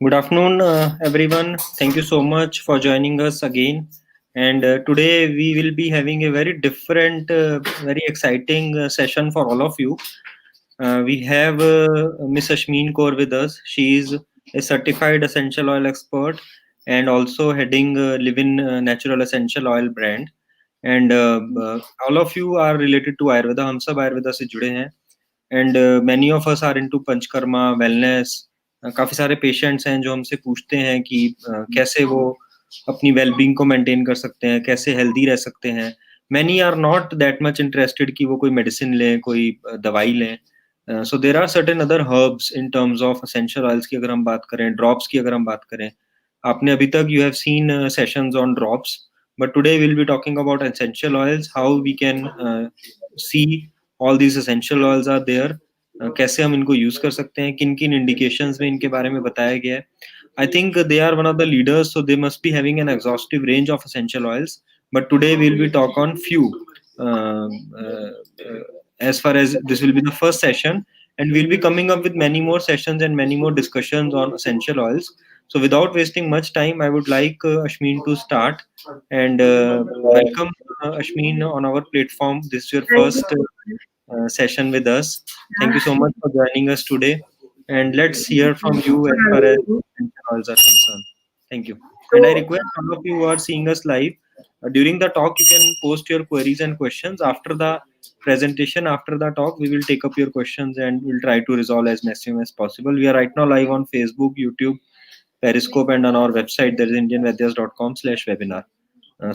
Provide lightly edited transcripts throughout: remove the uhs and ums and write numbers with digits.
Good afternoon, everyone. Thank you so much for joining us again. And today we will be having a very different, very exciting session for all of you. We have Miss Ashmeen Kaur with us. She is a certified essential oil expert and also heading Livin Natural Essential Oil brand. And all of you are related to Ayurveda. हम सब आयुर्वेदा से जुड़े हैं. And many of us are into panchakarma wellness. काफ़ी सारे patients हैं जो हमसे पूछते हैं कि कैसे वो अपनी वेलबींग को मेंटेन कर सकते हैं, कैसे हेल्दी रह सकते हैं. Many are not that much interested कि वो कोई मेडिसिन लें, कोई दवाई लें. So there are certain other herbs in terms of essential oils की अगर हम बात करें, ड्रॉप्स की अगर हम बात करें. आपने अभी तक you have seen sessions on drops, but today will be talking about essential oils, how we can see all these essential oils are there, कैसे हम इनको यूज कर सकते हैं, किन किन इंडिकेशंस में इनके बारे में बताया गया है. I think they are one of the leaders, so they must be having an exhaustive range of essential oils. But today we'll be talk on few. Uh, uh, uh, as far as this will be the first session, and we'll be coming up with many more sessions and many more discussions on essential oils. So without wasting much time, I would like Ashmeen to start and welcome Ashmeen on our platform. This is your Thank you first so much. session with us. Thank you so much for joining us today. And let's hear from Thank you you for as far having as me. essential oils are concerned. Thank you. And I So, request all of you who are seeing us live, during the talk, you can post your queries and questions. After the presentation, after the talk, we will take up your questions and we'll try to resolve as maximum as possible. We are right now live on Facebook, YouTube, Periscope, and on our website, that is indianvedyas.com/webinar.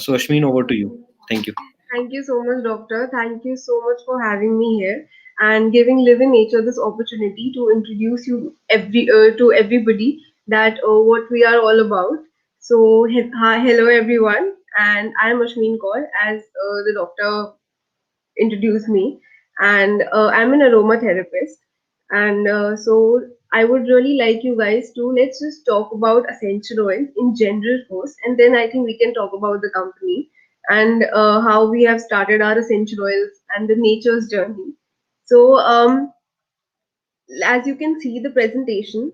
So, Ashmeen, over to you. Thank you. thank you so much, Doctor. Thank you so much for having me here and giving Living Nature this opportunity to introduce you to everybody that what we are all about. So, hi, hello everyone, and I am Ashmeen Kaur, as the doctor introduced me, and I'm an aromatherapist. And so I would really like you guys to let's just talk about essential oils in general first, and then I think we can talk about the company and how we have started our essential oils and the nature's journey. So, as you can see the presentation,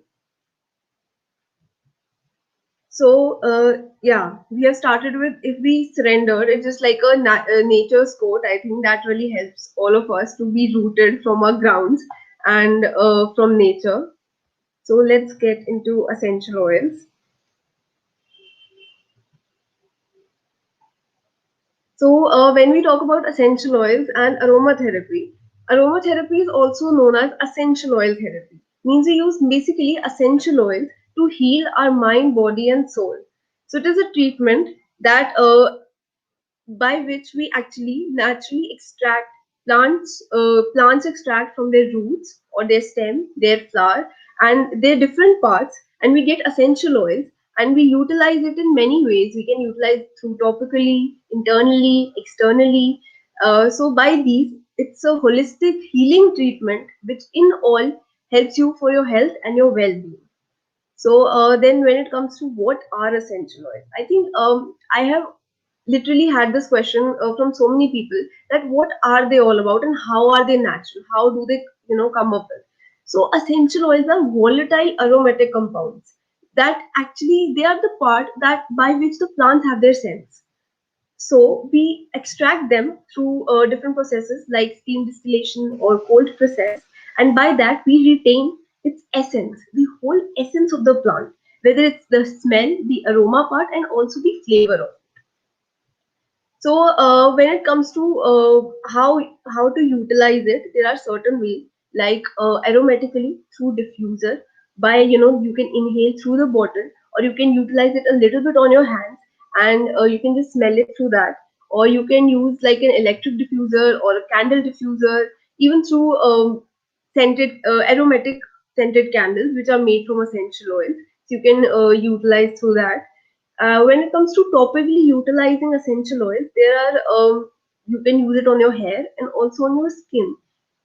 so yeah, we have started with if we surrender, it's just like a nature's quote. I think that really helps all of us to be rooted from our grounds and from nature. So let's get into essential oils. So when we talk about essential oils and aromatherapy, aromatherapy is also known as essential oil therapy. Means we use basically essential oils to heal our mind, body, and soul. So it is a treatment that by which we actually naturally extract plants extract from their roots or their stem, their flower, and their different parts, and we get essential oils, and we utilize it in many ways. We can utilize it through topically, internally, externally. So by these, it's a holistic healing treatment which in all helps you for your health and your well-being. So then, when it comes to what are essential oils, I think I have literally had this question from so many people that what are they all about and how are they natural? How do they come up with? So essential oils are volatile aromatic compounds that actually they are the part that by which the plants have their scents. So we extract them through different processes like steam distillation or cold process, and by that we retain its essence, the whole essence of the plant, whether it's the smell, the aroma part, and also the flavor of. So when it comes to how to utilize it, there are certain ways like aromatically through diffuser. By you can inhale through the bottle, or you can utilize it a little bit on your hands, and you can just smell it through that. Or you can use like an electric diffuser or a candle diffuser, even through scented aromatic scented candles which are made from essential oils. So you can utilize through that. When it comes to topically utilizing essential oils, there are you can use it on your hair and also on your skin,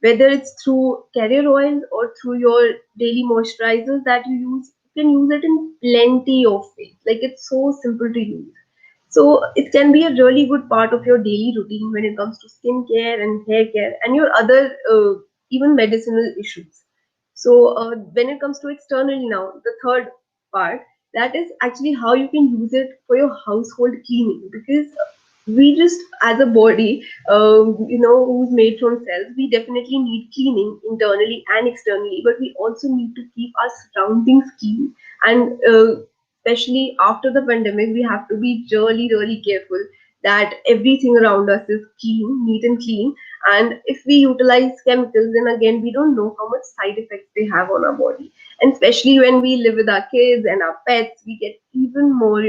whether it's through carrier oil or through your daily moisturizers that you use. You can use it in plenty of ways. Like it's so simple to use. So it can be a really good part of your daily routine when it comes to skincare and hair care and your other even medicinal issues. So when it comes to externally now, the third part, that is actually how you can use it for your household cleaning, because we just as a body, who's made from cells, we definitely need cleaning internally and externally, but we also need to keep our surroundings clean. And especially after the pandemic, we have to be really, really careful that everything around us is clean, neat and clean. And if we utilize chemicals, then again, we don't know how much side effects they have on our body. And especially when we live with our kids and our pets, we get even more,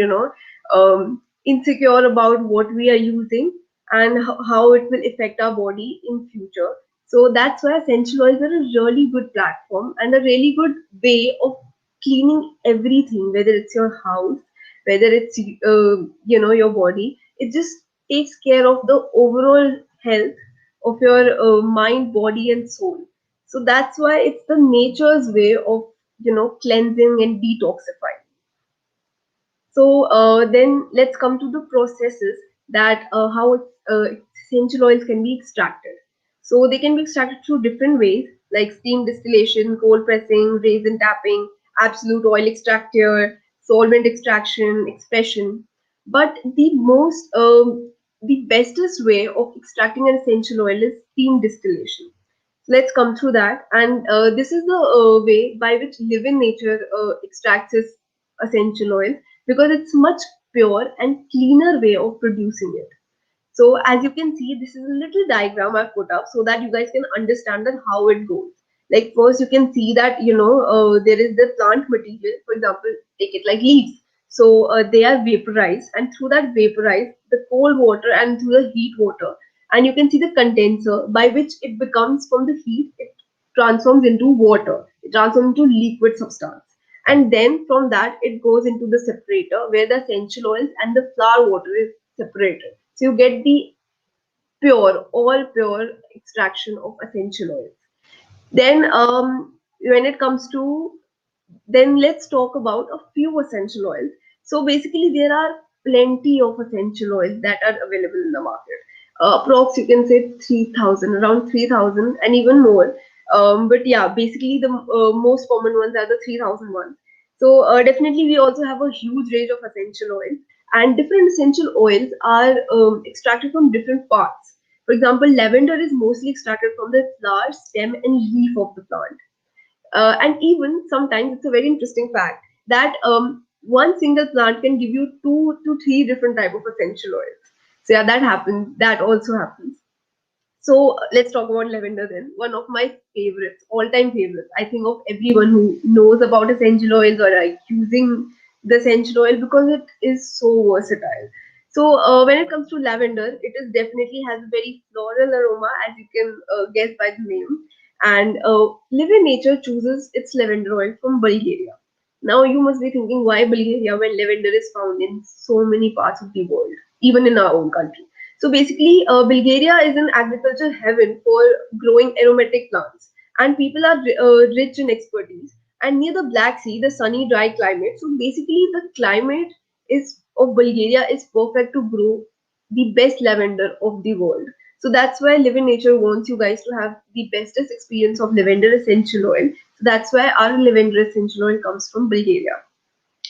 insecure about what we are using and how it will affect our body in future. So that's why essential oils are a really good platform and a really good way of cleaning everything, whether it's your house, whether it's your body. It just takes care of the overall health of your mind, body, and soul. So that's why it's the nature's way of cleansing and detoxifying. So then let's come to the processes that how essential oils can be extracted. So they can be extracted through different ways, like steam distillation, cold pressing, resin tapping, absolute oil extractor, solvent extraction, expression. But the bestest way of extracting an essential oil is steam distillation. Let's come through that. And this is the way by which living nature extracts its essential oil, because it's much pure and cleaner way of producing it. So as you can see, this is a little diagram I've put up so that you guys can understand that how it goes. Like first, you can see that there is the plant material. For example, take it like leaves. So they are vaporized, and through that vaporized, the cold water and through the heat water, and you can see the condenser by which it becomes from the heat. It transforms into water. It transforms into liquid substance, and then from that it goes into the separator where the essential oils and the flower water is separated. So you get the pure, all pure extraction of essential oils. Then, when it comes to, then let's talk about a few essential oils. So basically, there are plenty of essential oils that are available in the market. Approx, you can say 3,000, around 3,000, and even more. But yeah, basically the most common ones are the 3,000 ones. So definitely, we also have a huge range of essential oils, and different essential oils are extracted from different parts. For example, lavender is mostly extracted from the flower, stem, and leaf of the plant. And even sometimes it's a very interesting fact that one single plant can give you 2 to 3 different type of essential oils. So yeah, that happens. That also happens. So let's talk about lavender then. One of my favorites, all-time favorites. I think of everyone who knows about essential oils or are using the essential oil because it is so versatile. So when it comes to lavender, it is definitely has a very floral aroma, as you can guess by the name. And Living Nature chooses its lavender oil from Bulgaria. Now you must be thinking, why Bulgaria when lavender is found in so many parts of the world, even in our own country? So basically, Bulgaria is an agriculture heaven for growing aromatic plants, and people are rich in expertise. And near the Black Sea, the sunny, dry climate. So basically, the climate is of Bulgaria is perfect to grow the best lavender of the world. So that's why Live in Nature wants you guys to have the bestest experience of lavender essential oil. So that's why our lavender essential oil comes from Bulgaria.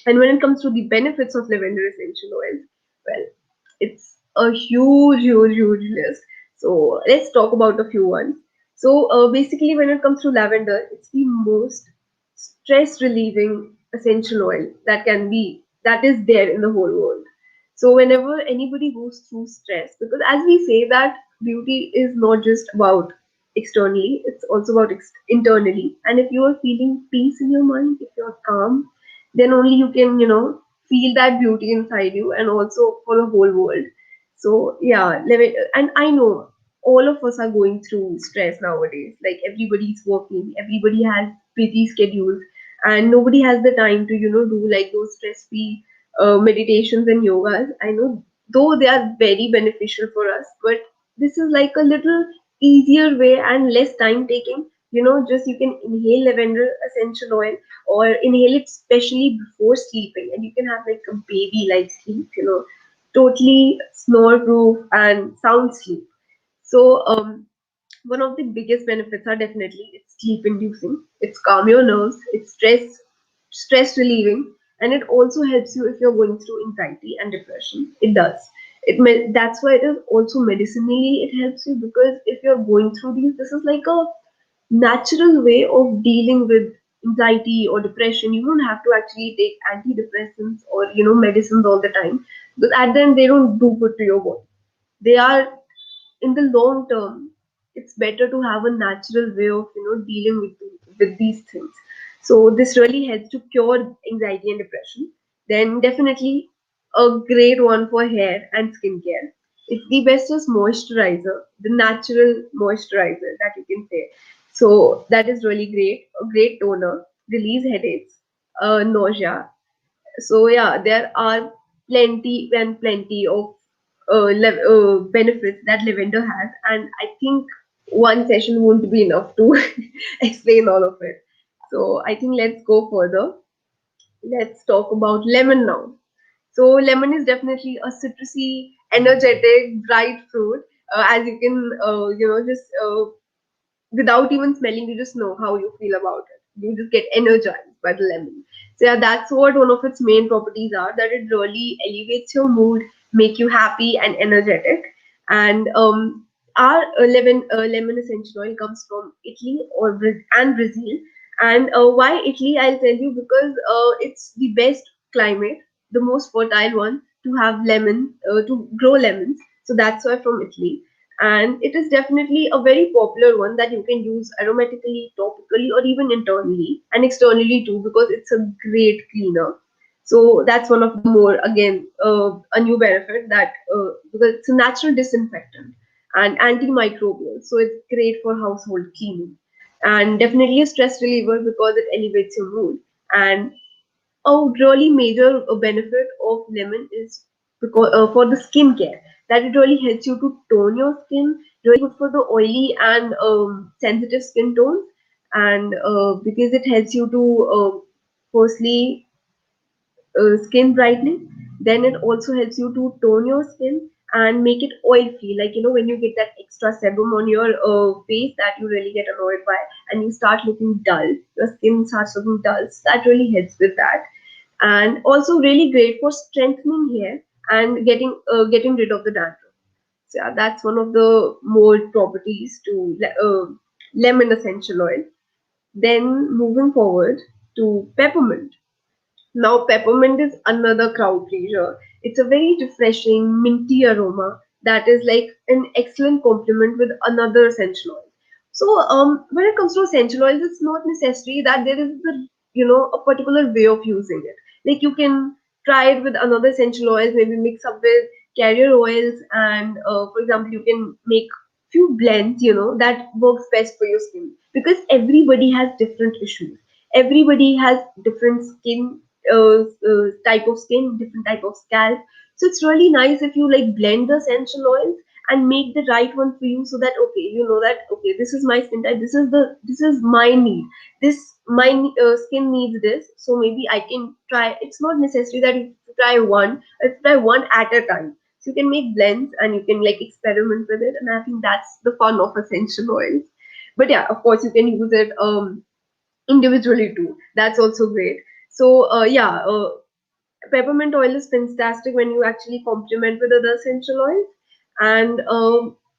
And when it comes to the benefits of lavender essential oil, well, it's a huge, huge, huge list. So let's talk about a few ones. So basically, when it comes to lavender, it's the most stress relieving essential oil that is there in the whole world. So whenever anybody goes through stress, because as we say that beauty is not just about externally, it's also about internally. And if you are feeling peace in your mind, if you're calm, then only you can feel that beauty inside you and also for the whole world. So yeah, and I know all of us are going through stress nowadays. Like everybody's working, everybody has busy schedules, and nobody has the time to do like those stress free meditations and yogas. I know, though they are very beneficial for us, but this is like a little easier way and less time taking. Just you can inhale lavender essential oil or inhale it especially before sleeping, and you can have like a baby like sleep, totally snore proof and sound sleep. So One of the biggest benefits are definitely it's sleep inducing, it's calm your nerves, it's stress relieving, and it also helps you if you're going through anxiety and depression. It does. That's why it is also medicinally it helps you, because if you're going through these, this is like a natural way of dealing with anxiety or depression. You don't have to actually take antidepressants or medicines all the time, because at the end they don't do good to your body. They are, in the long term, it's better to have a natural way of dealing with these things. So this really helps to cure anxiety and depression. Then definitely a great one for hair and skincare. It's the bestest moisturizer, the natural moisturizer that you can say. So that is really great. A great toner, release headaches, nausea. So yeah, there are plenty and plenty of benefits that lavender has, and I think one session won't be enough to explain all of it. So I think let's go further. Let's talk about lemon now. So lemon is definitely a citrusy, energetic, bright fruit. As you can, just without even smelling, you just know how you feel about it. You just get energized by the lemon. So yeah, that's what one of its main properties are. That it really elevates your mood, make you happy and energetic. And our lemon essential oil comes from Italy and Brazil. And why Italy? I'll tell you, because it's the best climate, the most fertile one to have to grow lemons. So that's why from Italy, and it is definitely a very popular one that you can use aromatically, topically, or even internally and externally too, because it's a great cleaner. So that's one of the more, again, a new benefit, that because it's a natural disinfectant and antimicrobial, so it's great for household cleaning, and definitely a stress reliever because it elevates your mood. And a really major benefit of lemon is because for the skincare, that it really helps you to tone your skin, really good for the oily and sensitive skin tones. And because it helps you to firstly skin brightening, then it also helps you to tone your skin and make it oil free, like when you get that extra sebum on your face that you really get annoyed by, and you start looking dull, your skin starts looking dull, so that really helps with that. And also really great for strengthening hair and getting rid of the dandruff. So yeah, that's one of the more properties to lemon essential oil. Then moving forward to peppermint. Now, peppermint is another crowd pleaser. It's a very refreshing, minty aroma that is like an excellent complement with another essential oil. So, when it comes to essential oils, it's not necessary that there is a particular way of using it. Like you can try it with another essential oils, maybe mix up with carrier oils, and for example, you can make few blends, that works best for your skin, because everybody has different issues. Everybody has different skin type of skin, different type of scalp. So it's really nice if you like blend the essential oils and make the right one for you, so that okay, you know that okay, this is my skin type, this is my need, this my skin needs this. So maybe I can try. It's not necessary that you try one at a time. So you can make blends and you can like experiment with it, and I think that's the fun of essential oils. But yeah, of course, you can use it individually too. That's also great. So yeah, peppermint oil is fantastic when you actually complement with other essential oils, and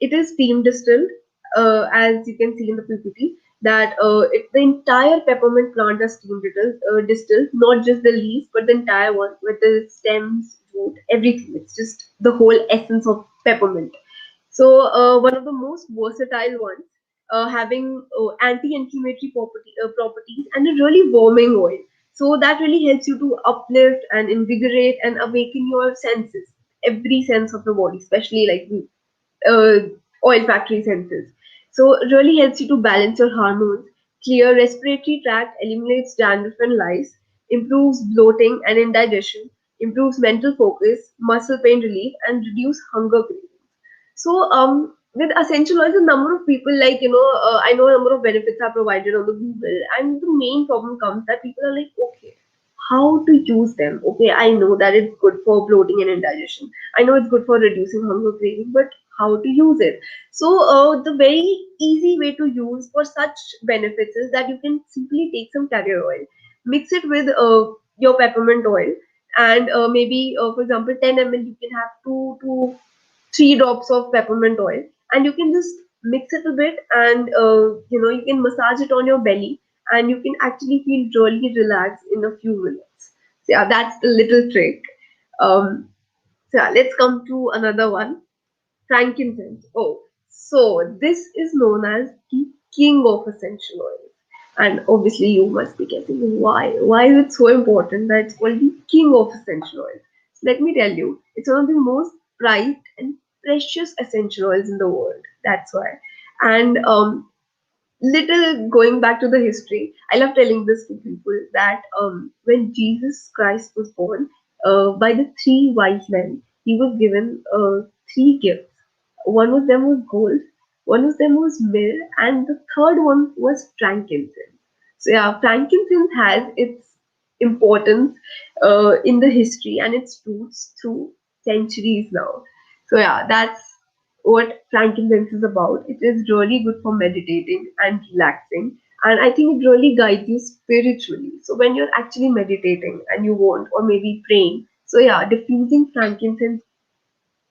it is steam distilled, as you can see in the PPT. That the entire peppermint plant is distilled, not just the leaves, but the entire one with the stems, root, everything. It's just the whole essence of peppermint. So one of the most versatile ones, having anti-inflammatory properties and a really warming oil. So that really helps you to uplift and invigorate and awaken your senses, every sense of the body, especially like olfactory senses. So it really helps you to balance your hormones, clear respiratory tract, eliminates dandruff and lice, improves bloating and indigestion, improves mental focus, muscle pain relief, and reduce hunger cravings. So, with essential oils, a number of people like I know a number of benefits are provided on the Google, and the main problem comes that people are like, okay, how to use them? Okay, I know that it's good for bloating and indigestion. I know it's good for reducing hunger craving, but how to use it. So the very easy way to use for such benefits is that you can simply take some carrier oil, mix it with your peppermint oil, and maybe for example 10 ml you can have 2 to 3 drops of peppermint oil, and you can just mix it a bit, and you can massage it on your belly, and you can actually feel really relaxed in a few minutes. So yeah, that's the little trick. So yeah, let's come to another one. Frankincense. Oh, so this is known as the king of essential oils. And obviously, you must be guessing why. Why is it so important that it's called the king of essential oils? So let me tell you, it's one of the most prized and precious essential oils in the world. That's why. And little going back to the history, I love telling this to people that when Jesus Christ was born, by the three wise men, he was given three gifts. One of them was gold, one of them was myrrh, and the third one was frankincense. So yeah, frankincense has its importance in the history and its roots through centuries now. So yeah, that's what frankincense is about. It is really good for meditating and relaxing, and I think it really guides you spiritually. So when you're actually meditating and you want, or maybe praying, so yeah, diffusing frankincense,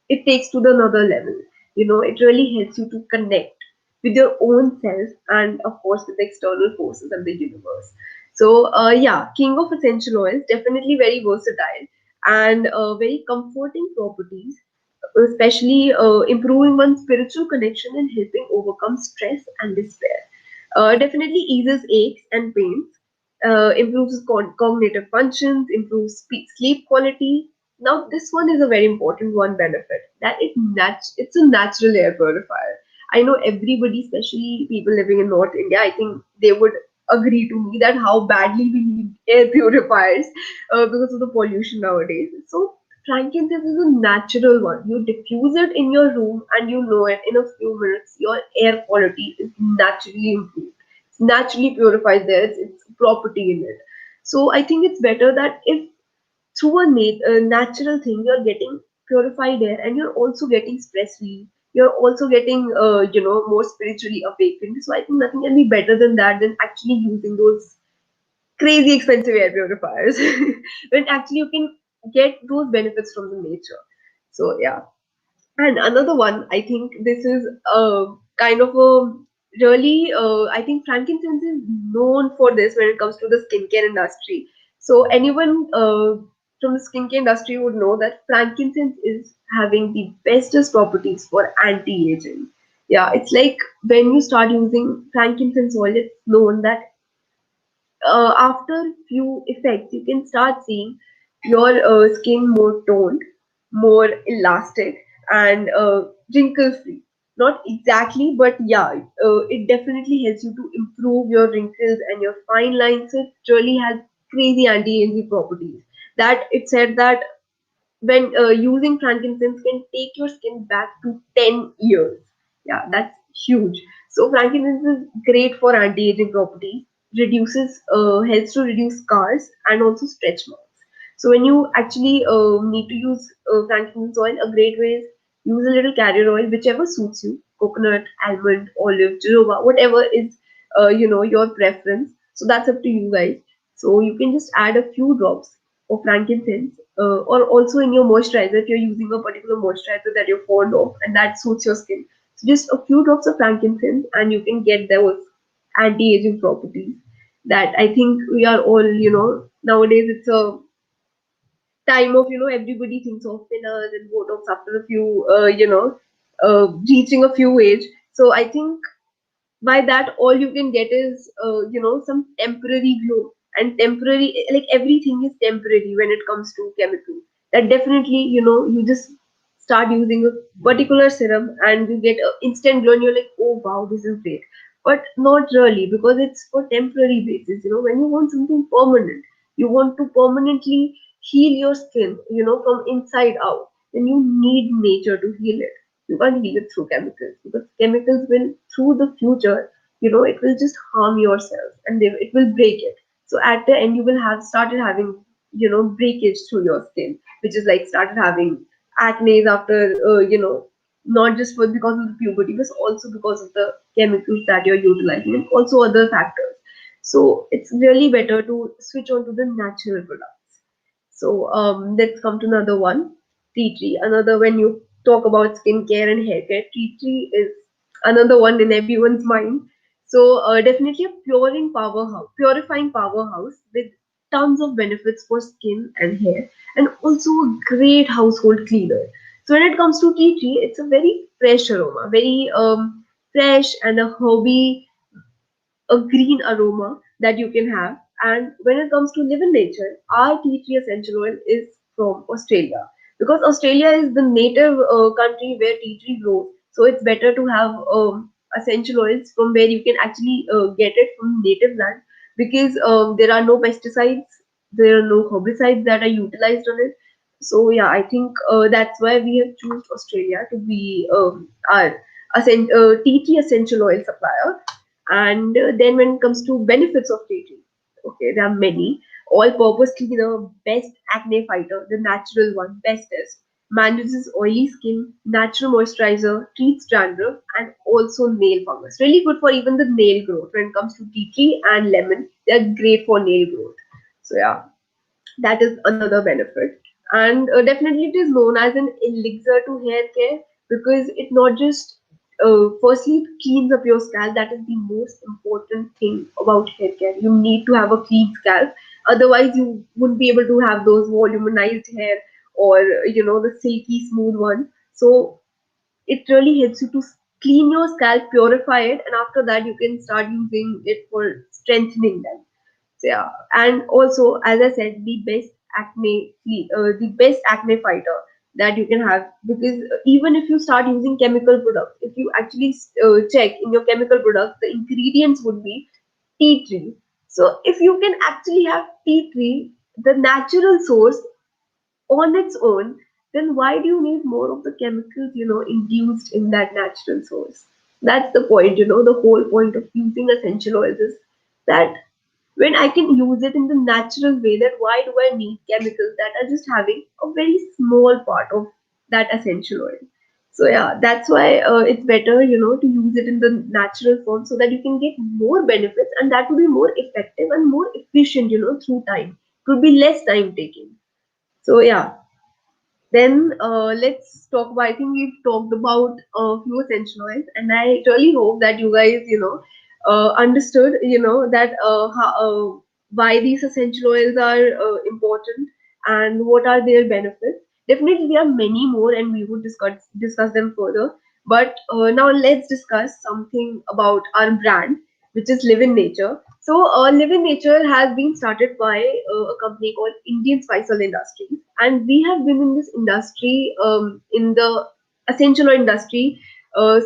it takes to the another level. It really helps you to connect with your own self, and of course with the external forces of the universe. So yeah, king of essential oils, definitely very versatile and very comforting properties, especially improving one's spiritual connection and helping overcome stress and despair. Definitely eases aches and pains, improves cognitive functions, improves sleep quality. Now, this one is a very important one benefit, that it's a natural air purifier. I know everybody, especially people living in North India, I think they would agree to me that how badly we need air purifiers because of the pollution nowadays. So frankincense is a natural one. You diffuse it in your room and you know it in a few minutes, your air quality is naturally improved. It's naturally purified there, it's property in it. So I think it's better that if through a natural thing you're getting purified air and you're also getting stress relief, you're also getting more spiritually awakened. So I think nothing can be better than that, than actually using those crazy expensive air purifiers when actually you can get those benefits from the nature. So yeah, and another one, I think this is kind of a really, I think frankincense is known for this when it comes to the skincare industry. So anyone from the skincare industry would know that frankincense is having the bestest properties for anti-aging. Yeah, it's like when you start using frankincense oil, it's known that after few effects, you can start seeing your skin more toned, more elastic, and wrinkle free. Not exactly, but yeah, it definitely helps you to improve your wrinkles and your fine lines. So it really has crazy anti-aging properties. That it said that when using frankincense can take your skin back to 10 years. Yeah, that's huge. So frankincense is great for anti-aging properties, helps to reduce scars and also stretch marks. So when you actually need to use frankincense oil, a great way is use a little carrier oil, whichever suits you, coconut, almond, olive, jojoba, whatever is your preference. So that's up to you guys. So you can just add a few drops of frankincense, or also in your moisturizer if you're using a particular moisturizer that you're fond of and that suits your skin. So just a few drops of frankincense and you can get those anti-aging properties that I think we are all, nowadays it's a time of, everybody thinks of fillers and botox after a few, reaching a few age. So I think by that all you can get is some temporary glow, and temporary, like everything is temporary when it comes to chemicals. That definitely, you just start using a particular serum and you get an instant glow and you're like, oh wow, this is great. But not really, because it's for temporary basis. When you want something permanent, you want to permanently heal your skin, from inside out, then you need nature to heal it. You can't heal it through chemicals, because chemicals will, through the future, it will just harm yourself, and it will break it. So at the end, you will have started having, breakage through your skin, which is like started having acne after, not just for because of the puberty, but also because of the chemicals that you're utilizing and also other factors. So it's really better to switch on to the natural products. So let's come to another one, tea tree. Another, when you talk about skincare and hair care, tea tree is another one in everyone's mind. So definitely a purifying powerhouse with tons of benefits for skin and hair, and also a great household cleaner. So when it comes to tea tree, it's a very fresh aroma, very fresh and a herby, a green aroma that you can have. And when it comes to live in nature, our tea tree essential oil is from Australia, because Australia is the native country where tea tree grows. So it's better to have essential oils from where you can actually get it from native land, because there are no pesticides, there are no herbicides that are utilized on it. So yeah, I think that's why we have chosen Australia to be our tea tree essential oil supplier. And then when it comes to benefits of tea tree, okay, there are many. All-purpose cleaner, best acne fighter, the natural one, bestest. Manages oily skin, natural moisturizer, treats dandruff, and also nail fungus. Really good for even the nail growth. When it comes to tea tree and lemon, they're great for nail growth. So yeah, that is another benefit. And definitely it is known as an elixir to hair care, because it not just firstly it cleans up your scalp. That is the most important thing about hair care. You need to have a clean scalp, otherwise you wouldn't be able to have those voluminized hair, or the silky smooth one. So it really helps you to clean your scalp, purify it, and after that you can start using it for strengthening them. So yeah, and also as I said, the best acne fighter that you can have, because even if you start using chemical products, if you actually check in your chemical products, the ingredients would be tea tree. So if you can actually have tea tree, the natural source, on its own, then why do you need more of the chemicals, induced in that natural source? That's the point, the whole point of using essential oils is that when I can use it in the natural way, then why do I need chemicals that are just having a very small part of that essential oil? So yeah, that's why it's better, to use it in the natural form so that you can get more benefits, and that will be more effective and more efficient, through time. It would be less time taking. So yeah, then let's talk about. I think we've talked about a few essential oils, and I really hope that you guys, understood, that why these essential oils are important and what are their benefits. Definitely, there are many more, and we would discuss them further. But now let's discuss something about our brand, which is Live in Nature. So, Live in Nature has been started by a company called Indian Spice Oil Industries, and we have been in this industry, in the essential oil industry,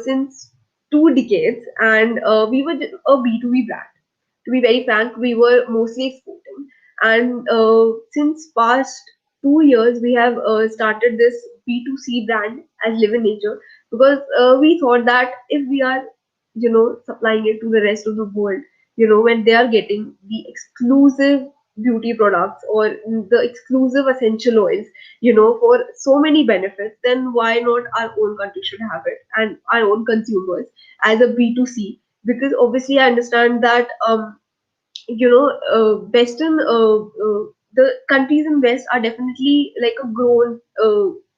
since 2 decades, and we were a B2B brand. To be very frank, we were mostly exporting, and since past 2 years, we have started this B2C brand as Live in Nature, because we thought that if we are, supplying it to the rest of the world, when they are getting the exclusive beauty products or the exclusive essential oils, for so many benefits, then why not our own country should have it, and our own consumers as a B2C? Because obviously I understand that western the countries in west are definitely like a grown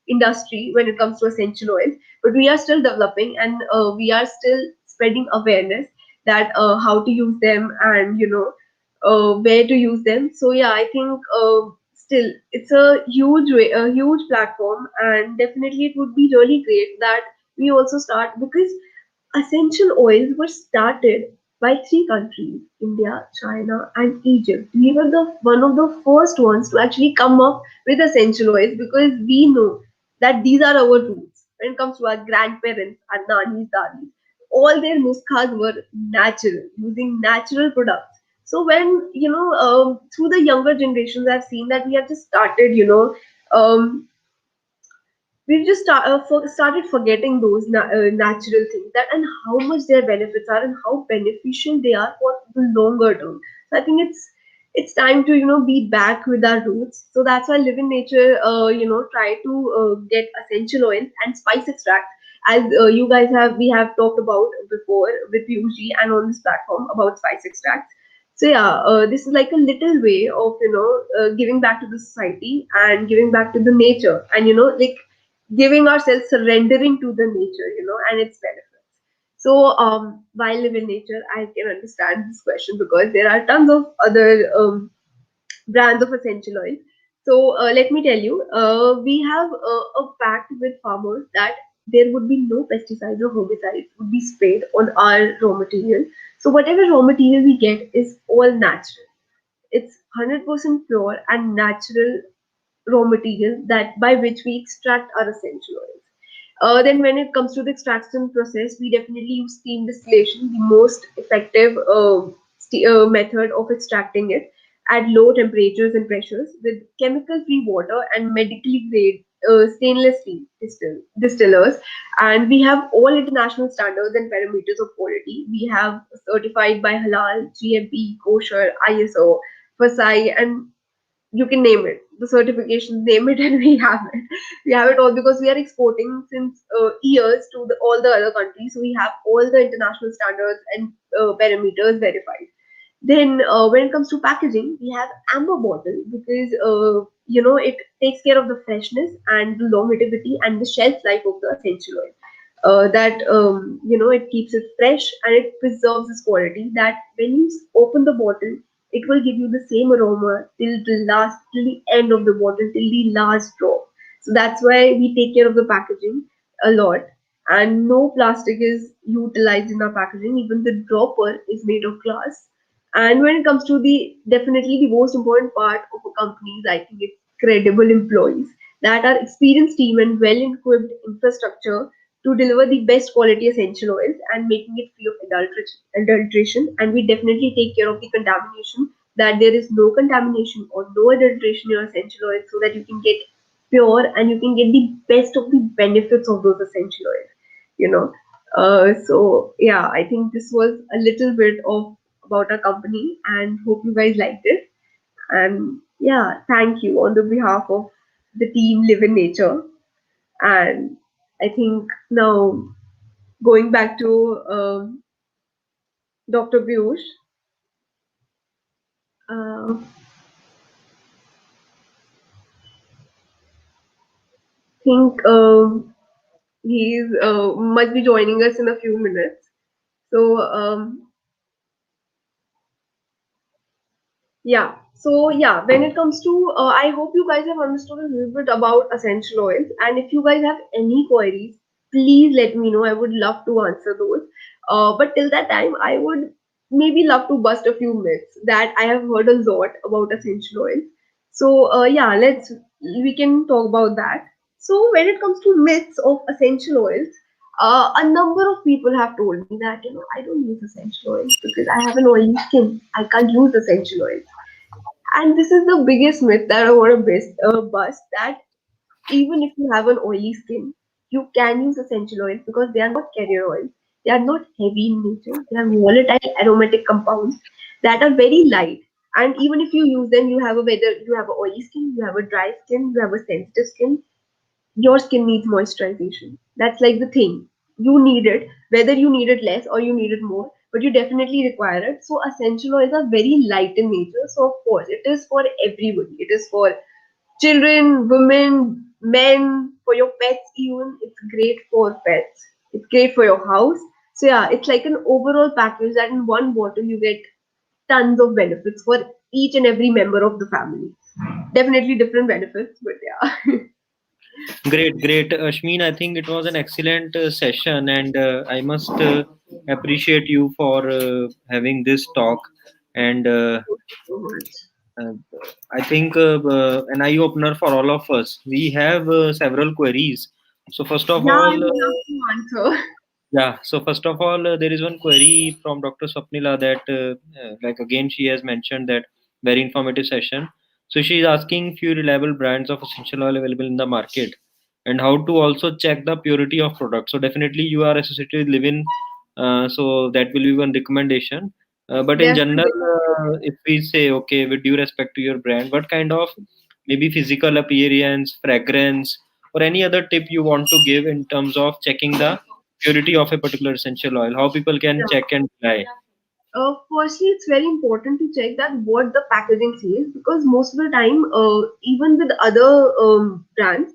industry when it comes to essential oils, but we are still developing, and we are still spreading awareness that how to use them, and where to use them. So yeah, I think still it's a a huge platform, and definitely it would be really great that we also start, because essential oils were started by 3 countries, India, China, and Egypt. We were the one of the first ones to actually come up with essential oils, because we know that these are our roots. When it comes to our grandparents, our nanis, dadis, all their nuskhas were natural, using natural products. So when through the younger generations, I've seen that we have just started, we've just started forgetting those natural things, that and how much their benefits are and how beneficial they are for the longer term. So I think it's time to be back with our roots. So that's why Live in Nature try to get essential oils and spice extract as you guys have we have talked about before with UG and on this platform about spice extracts. So yeah, this is like a little way of giving back to the society and giving back to the nature, and like giving ourselves, surrendering to the nature, and its benefits. So why live in nature? I can understand this question because there are tons of other brands of essential oil. So let me tell you, we have a pact with farmers that there would be no pesticides or herbicides would be sprayed on our raw material. So whatever raw material we get is all natural. It's 100% pure and natural raw material that by which we extract our essential oils. Then, when it comes to the extraction process, we definitely use steam distillation, the most effective method of extracting it at low temperatures and pressures with chemical-free water and medically grade stainless steel distillers. And we have all international standards and parameters of quality. We have certified by Halal, GMP, kosher, ISO, FSI, and you can name it, the certifications, name it, and we have it. We have it all because we are exporting since years to all the other countries. So we have all the international standards and parameters verified. Then, when it comes to packaging, we have amber bottle because it takes care of the freshness and the longevity and the shelf life of the essential oil. That it keeps it fresh and it preserves its quality. That when you open the bottle, it will give you the same aroma till the end of the bottle, till the last drop. So that's why we take care of the packaging a lot. And no plastic is utilized in our packaging. Even the dropper is made of glass. And when it comes to the definitely the most important part of a company is I think it's credible employees that are experienced team and well equipped infrastructure to deliver the best quality essential oils and making it free of adulteration. And we definitely take care of the contamination, that there is no contamination or no adulteration in your essential oils so that you can get pure and you can get the best of the benefits of those essential oils. You know, so yeah, I think this was a little bit of about our company and hope you guys liked it. And yeah, thank you on the behalf of the team Live in Nature. And I think now going back to Dr. Piyush, think he's must be joining us in a few minutes. So yeah. So yeah, when it comes to, I hope you guys have understood a little bit about essential oils. And if you guys have any queries, please let me know. I would love to answer those. But till that time, I would maybe love to bust a few myths that I have heard a lot about essential oils. So yeah, we can talk about that. So when it comes to myths of essential oils, a number of people have told me that I don't use essential oils because I have an oily skin. I can't use essential oils. And this is the biggest myth that I want to bust, that even if you have an oily skin, you can use essential oils because they are not carrier oils. They are not heavy in nature. They are volatile aromatic compounds that are very light. And even if you use them, whether you have an oily skin, you have a dry skin, you have a sensitive skin, your skin needs moisturization. That's like the thing. You need it, whether you need it less or you need it more, but you definitely require it. So essential oils are very light in nature. So of course, it is for everybody. It is for children, women, men, for your pets even. It's great for pets. It's great for your house. So yeah, it's like an overall package that in one bottle you get tons of benefits for each and every member of the family. Definitely different benefits, but yeah. Great, great. Ashmin, I think it was an excellent session, and I must appreciate you for having this talk. And So much. uh, I think an eye opener for all of us. We have several queries. So, first of Yeah, I all, would love to answer. yeah, so first of all, there is one query from Dr. Swapnila that, like again, she has mentioned that very informative session. So she is asking few reliable brands of essential oil available in the market and how to also check the purity of product. So definitely you are associated with Livin, so that will be one recommendation. But in general, Definitely. if we say, okay, with due respect to your brand, what kind of maybe physical appearance, fragrance, or any other tip you want to give in terms of checking the purity of a particular essential oil, how people can check and rely. Firstly, it's very important to check that what the packaging says, because most of the time, even with other brands,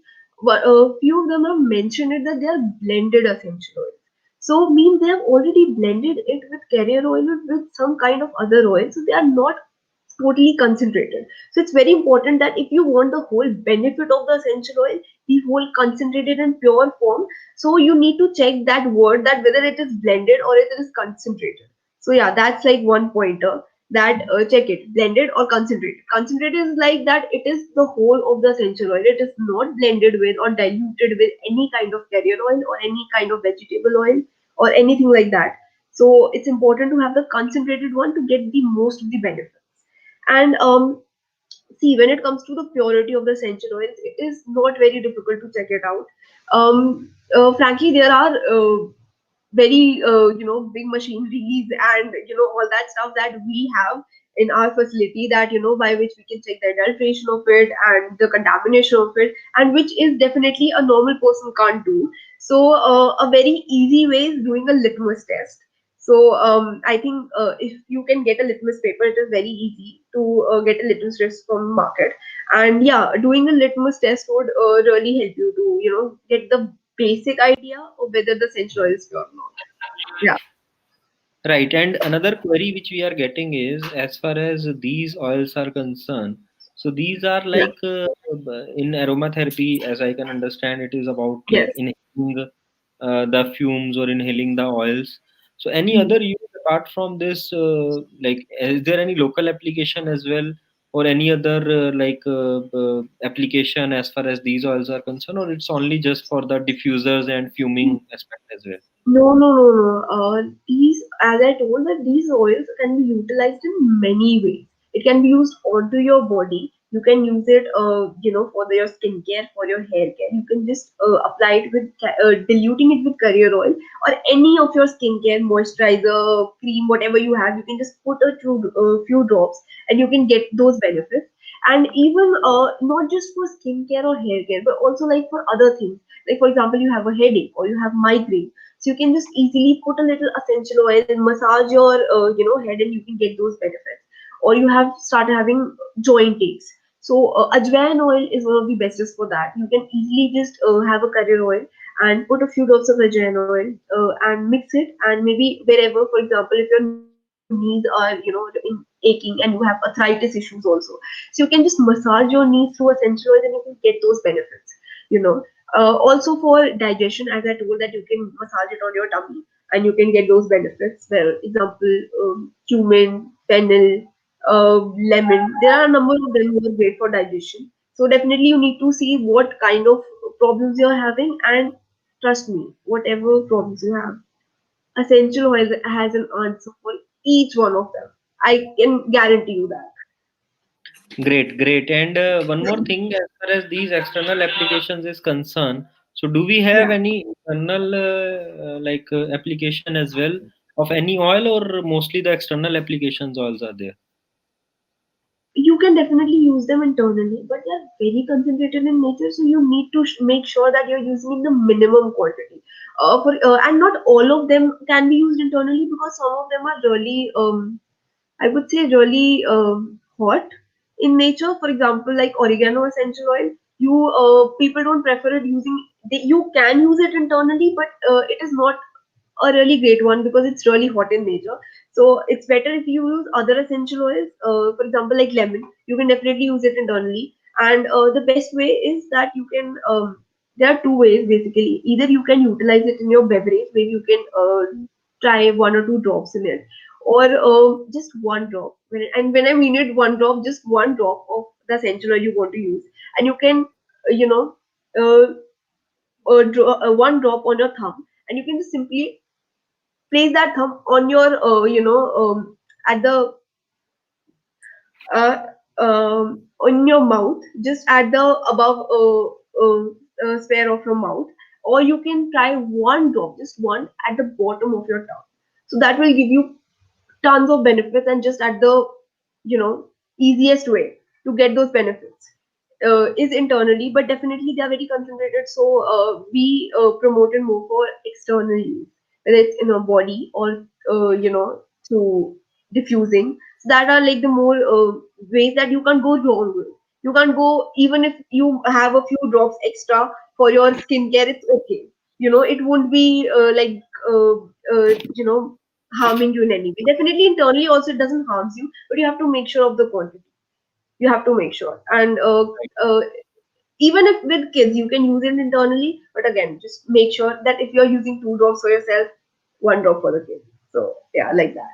few of them have mentioned it that they are blended essential oils. So means they have already blended it with carrier oil or with some kind of other oil. So they are not totally concentrated. So it's very important that if you want the whole benefit of the essential oil, the whole concentrated and pure form, so you need to check that word that whether it is blended or it is concentrated. So yeah, that's like one pointer that check it blended or concentrated. Concentrated is like that it is the whole of the essential oil. It is not blended with or diluted with any kind of carrier oil or any kind of vegetable oil or anything like that. So it's important to have the concentrated one to get the most of the benefit. And see, when it comes to the purity of the essential oils, it is not very difficult to check it out. Frankly, there are very big machineries and all that stuff that we have in our facility, that by which we can check the adulteration of it and the contamination of it, and which is definitely a normal person can't do. So a very easy way is doing a litmus test. So I think if you can get a litmus paper, it is very easy to get a litmus test from market. And yeah, doing a litmus test would really help you to get the basic idea of whether the essential oil is pure or not. Yeah. Right. And another query which we are getting is, as far as these oils are concerned, so these are Yeah. like in aromatherapy, as I can understand, it is about like Yes. inhaling the fumes or inhaling the oils. So any Mhm. other use apart from this, like is there any local application as well, or any other application as far as these oils are concerned, or it's only just for the diffusers and fuming aspect as well? No, no, no, no. These, as I told, that these oils can be utilized in many ways. It can be used onto your body. You can use it, for your skincare, for your hair care. You can just apply it with diluting it with carrier oil or any of your skincare moisturizer, cream, whatever you have. You can just put a few drops, and you can get those benefits. And even not just for skincare or hair care, but also like for other things. Like for example, you have a headache or you have migraine, so you can just easily put a little essential oil and massage your head, and you can get those benefits. Or you have started having joint aches, so ajwain oil is one of the bestest for that. You can easily just have a carrier oil and put a few drops of ajwain oil and mix it, and maybe wherever, for example, if your knees are aching and you have arthritis issues also, so you can just massage your knees through essential oils and you can get those benefits. you know Also for digestion, as I told, that you can massage it on your tummy and you can get those benefits. Well, example, cumin, fennel, lemon. There are a number of them who are great for digestion. So definitely you need to see what kind of problems you're having, and trust me, whatever problems you have, essential oil has an answer for each one of them. I can guarantee you that. Great, great. And one more thing, as far as these external applications is concerned, so do we have Yeah. any internal application as well of any oil, or mostly the external applications oils are there? You can definitely use them internally, but they are very concentrated in nature, so you need to make sure that you're using in the minimum quantity. And not all of them can be used internally, because some of them are really, I would say, really hot in nature. For example, like oregano essential oil, you people don't prefer it using. You can use it internally, but it is not a really great one because it's really hot in nature. So it's better if you use other essential oils. For example, like lemon, you can definitely use it internally. And the best way is that you can. There are two ways basically. Either you can utilize it in your beverage, where you can try one or two drops in it, or just one drop. And when I mean it, one drop, just one drop of the essential oil you want to use, and you can, uh, one drop on your thumb, and you can just simply place that thumb on your at the uh, on your mouth, just at the above sphere of your mouth, or you can try one drop, just one, at the bottom of your tongue. So that will give you tons of benefits, and just at the you know easiest way to get those benefits. is internally, but definitely they are very concentrated. So we promote it more for external use, whether it's in our body or through diffusing. So that are like the more ways that you can't go wrong with. You can't go even if you have a few drops extra for your skincare. It's okay. It won't be uh, you know harming you in any way. Definitely internally also it doesn't harm you, but you have to make sure of the quantity. You have to make sure. And uh, even if with kids you can use it internally, but again just make sure that if you're using 2 drops for yourself, 1 drop for the kid. So yeah, like that.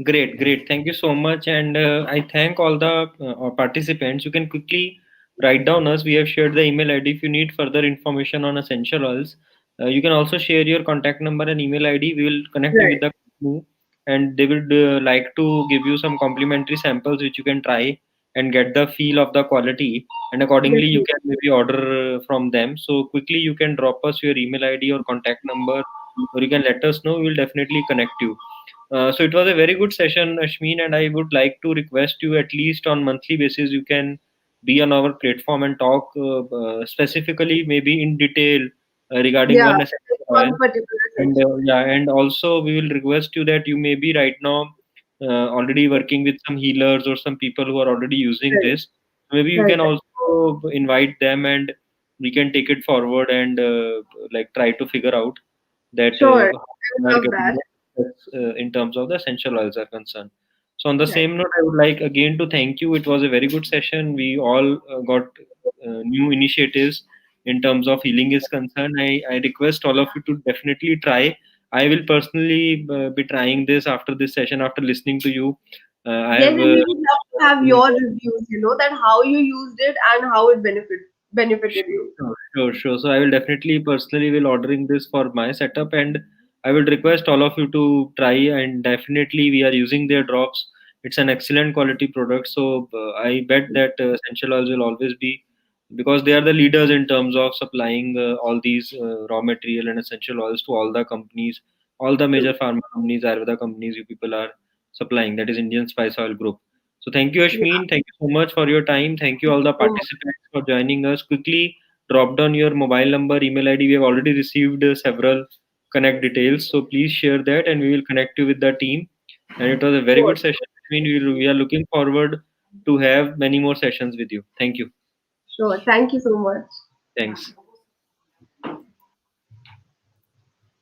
Great, great. Thank you so much. And I thank all the participants. You can quickly write down us. We have shared the email ID if you need further information on essential oils. You can also share your contact number and email ID. We will connect you with Right. the company, and they would like to give you some complimentary samples which you can try and get the feel of the quality. And accordingly, you Definitely. can maybe order from them. So quickly, you can drop us your email ID or contact number, or you can let us know. We will definitely connect you. So it was a very good session, Ashmeen, and I would like to request you at least on monthly basis you can be on our platform and talk specifically, maybe in detail regarding Yeah, one like essential oil. one particular And essential. yeah, and also we will request you that you may be right now already working with some healers or some people who are already using Right. this. Maybe you Right. can also invite them and we can take it forward and like try to figure out that Sure, how I we are love getting that. the success, in terms of the essential oils are concerned. So on the Right. same note, I would like again to thank you. It was a very good session. We all got new initiatives in terms of healing is concerned. I request all of you to definitely try. I will personally be trying this after this session, after listening to you. I Yes, have and we would love to have been. your reviews, that how you used it and how it benefited you. Sure, sure, sure. So I will definitely personally will ordering this for my setup, and I will request all of you to try. And definitely, we are using their drops. It's an excellent quality product. So I bet that essential oils will always be, because they are the leaders in terms of supplying all these raw material and essential oils to all the companies, all the True. major pharma companies, Ayurveda companies. You people are supplying. That is Indian Spice Oil Group. So thank you, Yeah, Ashmeen. Thank you so much for your time. Thank you all the so much. participants for joining us. Quickly drop down your mobile number, email ID. We have already received several connect details. So please share that and we will connect you with the team. And it was a very Sure, good session. We are looking forward to have many more sessions with you. Thank you. sure. Thank you so much. Thanks.